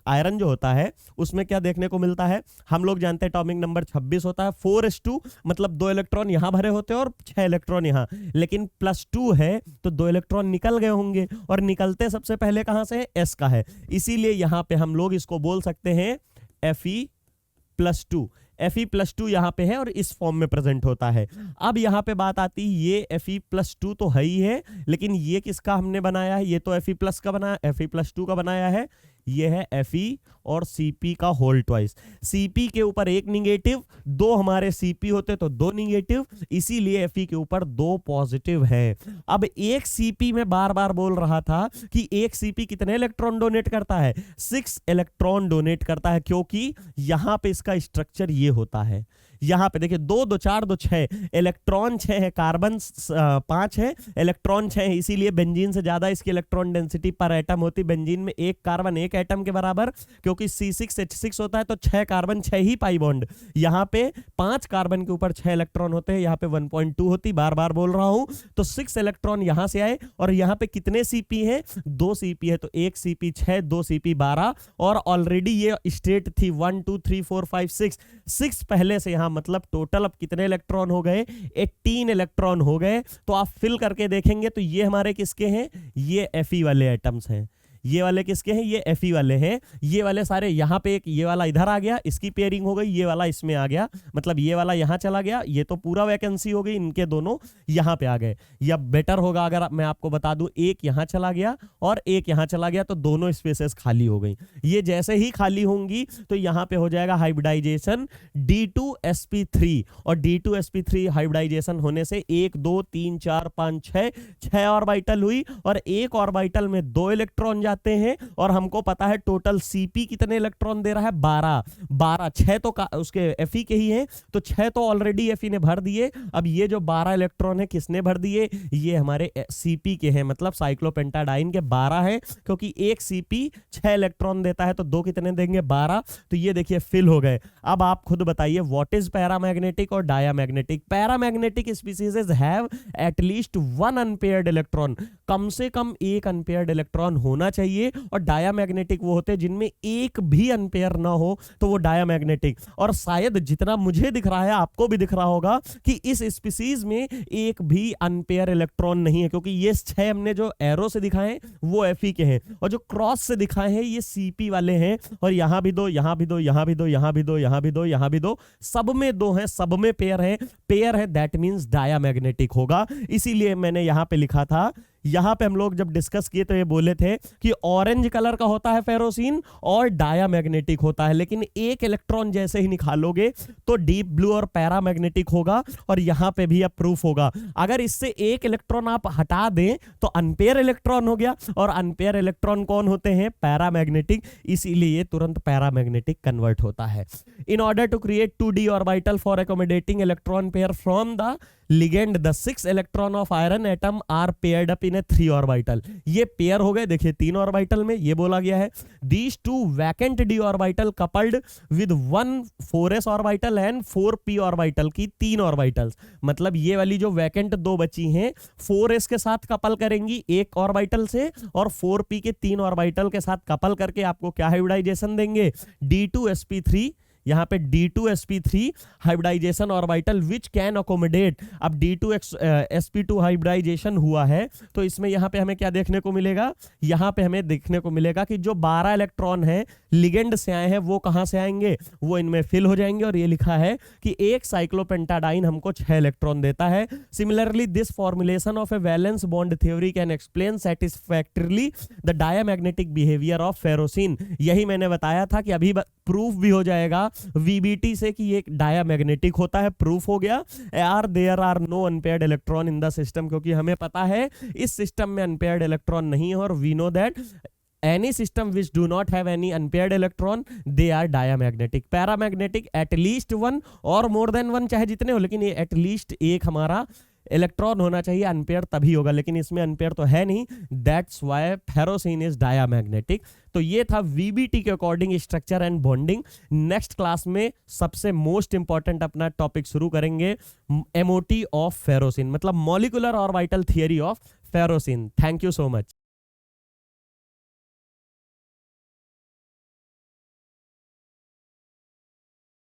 आयरन जो होता है उसमें क्या देखने को मिलता है, हम लोग जानते हैं एटॉमिक नंबर 26 होता है, 4s2, मतलब 2 इलेक्ट्रॉन यहां भरे होते हैं और 6 इलेक्ट्रॉन यहां। लेकिन +2 है तो 2 इलेक्ट्रॉन निकल गए होंगे, और निकलते सबसे पहले कहां से है, s का है। इसीलिए यहां पे हम लोग इसको बोल सकते हैं Fe+2। Fe+2 यहां पे है और इस फॉर्म में प्रेजेंट होता है। अब यहां पे बात आती है, ये Fe+2 तो है ही है, लेकिन ये किसका हमने बनाया है, ये तो Fe+ का बनाया, Fe+2 का बनाया है, ये है Fe और Cp का होल ट्वाइस। Cp के ऊपर एक निगेटिव, 2 हमारे Cp होते तो 2 निगेटिव, इसीलिए Fe के ऊपर 2 पॉजिटिव है। अब एक Cp में बार बार बोल रहा था कि एक Cp कितने इलेक्ट्रॉन डोनेट करता है, 6 इलेक्ट्रॉन डोनेट करता है, क्योंकि यहां पे इसका स्ट्रक्चर ये होता है। यहां पे देखिए 2 2 4 2 6, इलेक्ट्रॉन 6 है, कार्बन 5 है, इलेक्ट्रॉन 6 है, इसीलिए बेंजीन से ज्यादा इसकी इलेक्ट्रॉन डेंसिटी पर एटम होती। बेंजीन में एक कार्बन एक एटम के बराबर, क्योंकि C6H6 होता है तो 6 कार्बन 6 ही पाई बॉन्ड। यहां पे 5 कार्बन के ऊपर 6 इलेक्ट्रॉन होते हैं, यहां पे 1.2 होती, बार बार बोल रहा हूं। तो 6 इलेक्ट्रॉन यहां से आए, और यहां पे कितने Cp है, 2 Cp है, तो 1 Cp 6, 2 Cp 12, और ऑलरेडी ये स्टेट थी 1 2 3 4 5 6 पहले से यहां, मतलब टोटल अब कितने इलेक्ट्रॉन हो गए, 18 इलेक्ट्रॉन हो गए। तो आप फिल करके देखेंगे तो ये हमारे किसके हैं, ये Fe वाले एटम्स हैं। ये वाले किसके हैं, ये Fe वाले हैं। ये वाले सारे यहाँ पे, एक ये वाला इधर आ गया, इसकी पेयरिंग हो गई, ये वाला इसमें आ गया, मतलब ये वाला यहाँ चला गया, ये तो पूरा वैकेंसी हो गई, इनके दोनों यहाँ पे आ गए। या बेटर होगा अगर मैं आपको बता दूं, एक यहाँ चला गया और एक यहाँ चला गया, तो दोनों स्पेसेस खाली हो गई। ये जैसे ही खाली होंगी तो यहाँ पे हो जाएगा हाइब्रिडाइजेशन D2sp3, और D2sp3 हाइब्रिडाइजेशन होने से 1 2 3 4 5 6 ऑर्बिटल हुई, और एक ऑर्बिटल में 2 इलेक्ट्रॉन जाते जाते हैं और हमको पता है टोटल Cp कितने इलेक्ट्रॉन दे रहा है 12 6 तो उसके Fe के ही हैं, तो 6 तो ऑलरेडी Fe ने भर दिए। अब ये जो 12 इलेक्ट्रॉन है किसने भर दिए, ये हमारे Cp के हैं, मतलब साइक्लोपेंटाडाइन के 12 है, क्योंकि एक Cp 6 इलेक्ट्रॉन देता है तो 2 कितने देंगे 12। तो ये देखिए फिल हो गए। अब आप खुद बताइए व्हाट इज पैरामैग्नेटिक और diamagnetic. Paramagnetic species have at least 1 unpaired electron, कम से कम एक अनपेयर्ड इलेक्ट्रॉन होना चाहिए, और डायामैग्नेटिक वो होते हैं जिनमें एक भी अनपेयर ना हो, तो वो डायामैग्नेटिक। और शायद जितना मुझे दिख रहा है आपको भी दिख रहा होगा कि इस स्पीसीज में एक भी अनपेयर इलेक्ट्रॉन नहीं है, क्योंकि ये 6 हमने जो एरो से दिखाए वो Fe के हैं, और जो क्रॉस से दिखाए हैं ये Cp वाले हैं। और यहां भी दो, यहां भी दो, यहां भी दो, यहां भी दो, यहां भी दो, यहां भी दो, सब में 2 हैं, सब में पेयर है, दैट मींस डायामैग्नेटिक होगा। इसीलिए मैंने यहां पे लिखा था, यहां पे हम लोग जब डिस्कस किए तो ये बोले थे कि ऑरेंज कलर का होता है फेरोसिन और डायामैग्नेटिक होता है, लेकिन एक इलेक्ट्रॉन जैसे ही निकालोगे तो डीप ब्लू और पैरामैग्नेटिक होगा, और यहां पे भी अब प्रूफ होगा। अगर इससे एक इलेक्ट्रॉन आप हटा दें तो अनपेयर इलेक्ट्रॉन हो गया, और अनपेयर इलेक्ट्रॉन कौन होते हैं, पैरामैग्नेटिक, इसीलिए तुरंत पैरामैग्नेटिक कन्वर्ट होता है। In order to create 2d orbital for accommodating electron pair from the ligand, the 6 electron of iron atom are paired up in a 3 orbital। ये पेयर हो गए, देखिए 3 ऑर्बिटल में, ये बोला गया है। These 2 vacant d orbital coupled with 1 4s orbital and 4p orbital की 3 ऑर्बिटल्स, मतलब ये वाली जो वैकेंट 2 बची हैं 4s के साथ कपल करेंगी एक ऑर्बिटल से, और 4p के 3 ऑर्बिटल के साथ कपल करके आपको क्या हाइब्रिडाइजेशन देंगे, d2sp3। यहाँ पे d2sp3 hybridisation orbital which can accommodate. अब d2sp2 हाइब्रिडाइजेशन हुआ है तो इसमें यहाँ पे हमें क्या देखने को मिलेगा, यहाँ पे हमें देखने को मिलेगा कि जो 12 इलेक्ट्रॉन है लिगेंड से आए हैं वो कहाँ से आएंगे, वो इनमें फिल हो जाएंगे। और ये लिखा है कि एक साइक्लोपेंटाडाइन हमको 6 इलेक्ट्रॉन देता है। Similarly this formulation of a valence bond theory can explain satisfactorily the diamagnetic behaviour of ferrocene. यही मैंने बताया था कि अभी प्रूफ भी हो जाएगा VBT से कि ये डायामैग्नेटिक होता है, प्रूफ हो गया। यार there are no unpaired electron in the system, क्योंकि हमें पता है इस सिस्टम में अनपेयर्ड इलेक्ट्रॉन नहीं है, और we know that any system which do not have any unpaired electron they are diamagnetic। Paramagnetic at least 1 और मोर देन 1, चाहे जितने हो, लेकिन ये एटलीस्ट एक हमारा इलेक्ट्रॉन होना चाहिए, अनपेयर तभी होगा, लेकिन इसमें अनपेयर तो है नहीं, that's why ferrocene is diamagnetic. तो ये था VBT के according structure and bonding. Next class में सबसे मोस्ट इंपॉर्टेंट अपना टॉपिक शुरू करेंगे MOT ऑफ फेरोसिन, मतलब molecular orbital theory of ferrocene. Thank you so much.